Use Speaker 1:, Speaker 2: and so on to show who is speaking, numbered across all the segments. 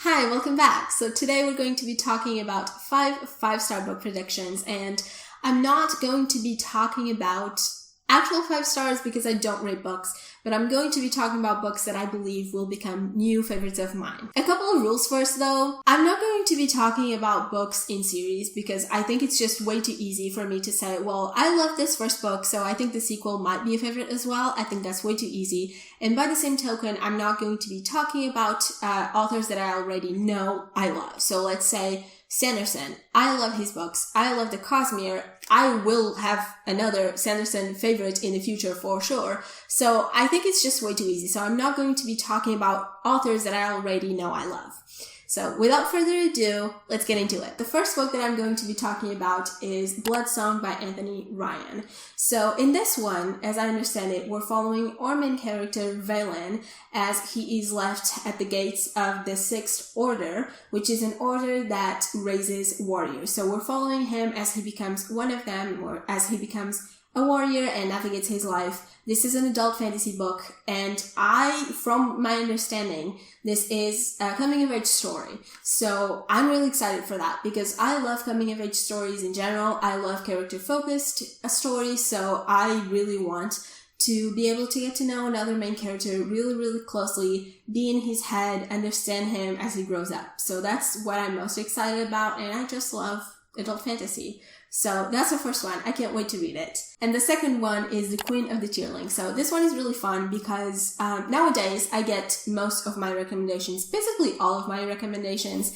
Speaker 1: Hi, welcome back. So today we're going to be talking about 5-star book predictions, and I'm not going to be talking about actual 5 stars because I don't rate books, but I'm going to be talking about books that I believe will become new favorites of mine. A couple of rules first though. I'm not going to be talking about books in series because I think it's just way too easy for me to say, well, I love this first book, so I think the sequel might be a favorite as well. I think that's way too easy. And by the same token, I'm not going to be talking about authors that I already know I love. So let's say Sanderson. I love his books. I love the 𝐜𝐸𝐬𝐬. I will have another Sanderson favorite in the future for sure. So I think it's just way too easy. So I'm not going to be talking about authors that I already know I love. So without further ado, let's get into it. The first book that I'm going to be talking about is Blood Song by Anthony Ryan. So in this one, as I understand it, we're following our main character Vaylin as he is left at the gates of the Sixth Order, which is an order that raises warriors. So we're following him as he becomes one of them, or as he becomes a warrior and navigates his life. This is an adult fantasy book, and from my understanding, this is a coming-of-age story. So I'm really excited for that because I love coming-of-age stories in general. I love character-focused stories, so I really want to be able to get to know another main character really, really closely, be in his head, understand him as he grows up. So that's what I'm most excited about, and I just love adult fantasy. So that's the first one. I can't wait to read it. And the second one is The Queen of the Tearling. So this one is really fun because nowadays I get most of my recommendations, basically all of my recommendations,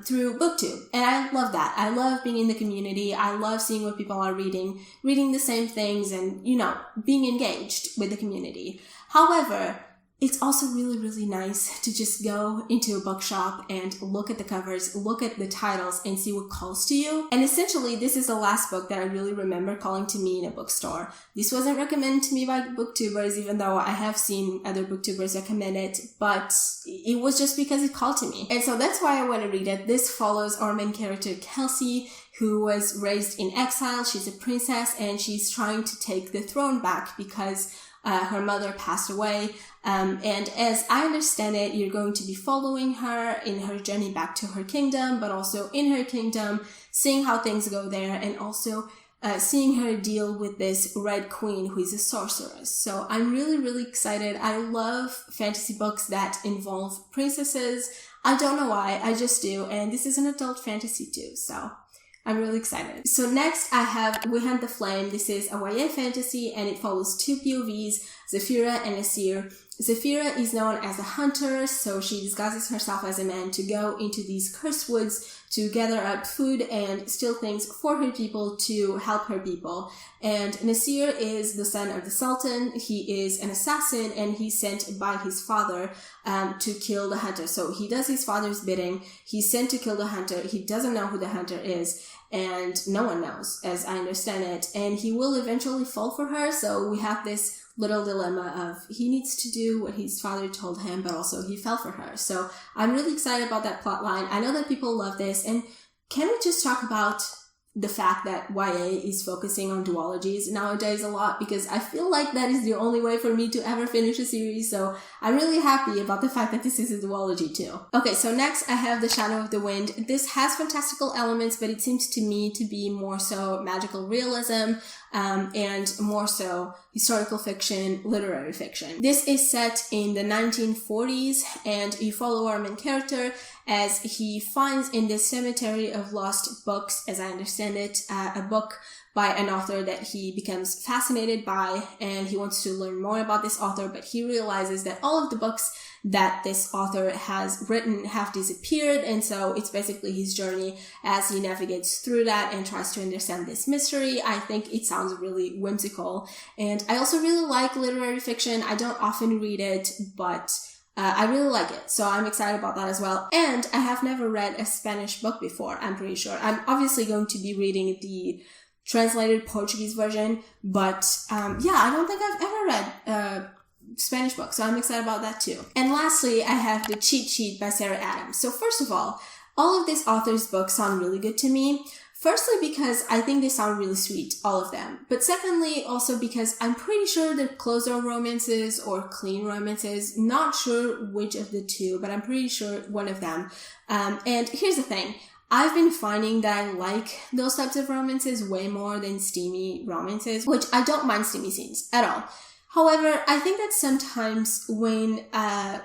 Speaker 1: through booktube. And I love that. I love being in the community. I love seeing what people are reading the same things and, being engaged with the community. However, it's also really, really nice to just go into a bookshop and look at the covers, look at the titles, and see what calls to you. And essentially, this is the last book that I really remember calling to me in a bookstore. This wasn't recommended to me by booktubers, even though I have seen other booktubers recommend it, but it was just because it called to me. And so that's why I want to read it. This follows our main character, 𝐜𝐸𝐬𝐬, who was raised in exile. She's a princess, and she's trying to take the throne back because her mother passed away. And as I understand it, you're going to be following her in her journey back to her kingdom, but also in her kingdom, seeing how things go there, and also seeing her deal with this Red Queen who is a sorceress. So I'm really, really excited. I love fantasy books that involve princesses. I don't know why, I just do. And this is an adult fantasy too, so I'm really excited. So next I have We Hunt the Flame. This is a YA fantasy and it follows 2 POVs, Zephyra and Asir. Zephyra is known as a hunter, so she disguises herself as a man to go into these cursed woods to gather up food and steal things for her people to help her people. And Nasir is the son of the Sultan. He is an assassin and he's sent by his father to kill the hunter. So he does his father's bidding. He's sent to kill the hunter. He doesn't know who the hunter is, and no one knows, as I understand it. And he will eventually fall for her, so we have this little dilemma of he needs to do what his father told him, but also he fell for her. So I'm really excited about that plot line. I know that people love this, and can we just talk about the fact that YA is focusing on duologies nowadays a lot, because I feel like that is the only way for me to ever finish a series, so I'm really happy about the fact that this is a duology too. Okay, so next I have The Shadow of the Wind. This has fantastical elements, but it seems to me to be more so magical realism, and more so historical fiction, literary fiction. This is set in the 1940s, and you follow our main character as he finds in this cemetery of lost books, as I understand it, a book by an author that he becomes fascinated by, and he wants to learn more about this author, but he realizes that all of the books that this author has written have disappeared, and so it's basically his journey as he navigates through that and tries to understand this mystery. I think it sounds really whimsical, and I also really like literary fiction. I don't often read it, but I really like it, so I'm excited about that as well. And I have never read a Spanish book before, I'm pretty sure. I'm obviously going to be reading the translated Portuguese version, but yeah, I don't think I've ever read Spanish book, so I'm excited about that too. And lastly, I have The Cheat Sheet by Sarah Adams. So first of all of these authors' books sound really good to me. Firstly, because I think they sound really sweet, all of them. But secondly, also because I'm pretty sure they're closed-door romances or clean romances. Not sure which of the two, but I'm pretty sure one of them. And here's the thing. I've been finding that I like those types of romances way more than steamy romances, which I don't mind steamy scenes at all. However, I think that sometimes when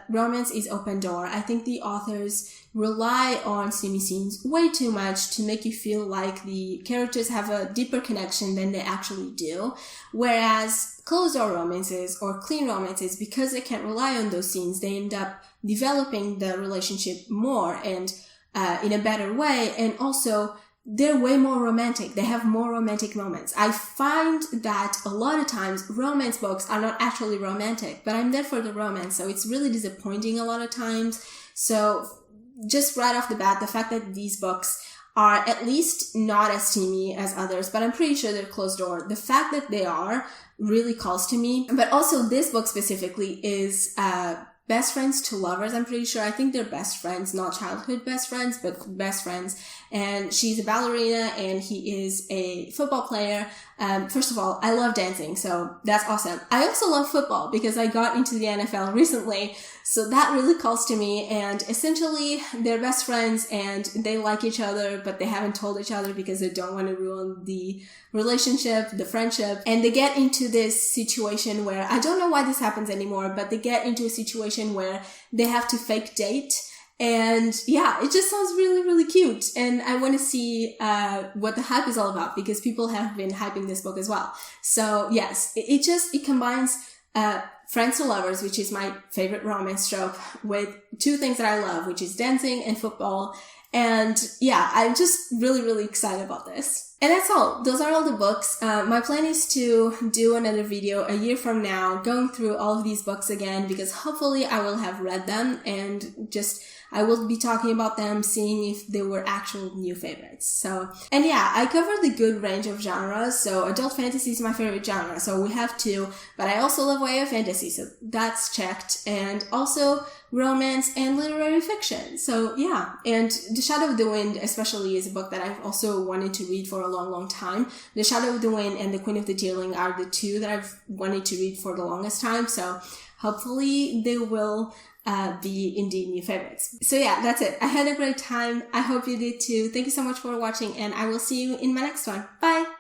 Speaker 1: romance is open door, I think the authors rely on steamy scenes way too much to make you feel like the characters have a deeper connection than they actually do. Whereas closed-door romances or clean romances, because they can't rely on those scenes, they end up developing the relationship more and in a better way, and also they're way more romantic. They have more romantic moments. I find that a lot of times romance books are not actually romantic, but I'm there for the romance, so it's really disappointing a lot of times. So just right off the bat, the fact that these books are at least not as steamy as others, but I'm pretty sure they're closed door. The fact that they are really calls to me. But also this book specifically is best friends to lovers, I'm pretty sure. I think they're best friends, not childhood best friends, but best friends. And she's a ballerina and he is a football player. First of all, I love dancing, so that's awesome. I also love football because I got into the NFL recently, so that really calls to me. And essentially, they're best friends and they like each other, but they haven't told each other because they don't want to ruin the relationship, the friendship. And they get into this situation where, I don't know why this happens anymore, but they get into a situation where they have to fake date. And yeah, it just sounds really, really cute. And I want to see what the hype is all about because people have been hyping this book as well. So yes, it combines friends to lovers, which is my favorite romance trope, with two things that I love, which is dancing and football. And yeah, I'm just really, really excited about this. And that's all. Those are all the books. My plan is to do another video a year from now, going through all of these books again, because hopefully I will have read them and I will be talking about them, seeing if they were actual new favorites. So, and yeah, I covered the good range of genres. So adult fantasy is my favorite genre. So we have two, but I also love YA fantasy. So that's checked. And also romance and literary fiction. So yeah, and The Shadow of the Wind especially is a book that I've also wanted to read for a long, long time. The Shadow of the Wind and The Queen of the Tearling are the two that I've wanted to read for the longest time. So hopefully they will be indeed new favorites. So yeah, that's it. I had a great time. I hope you did too. Thank you so much for watching and I will see you in my next one. Bye!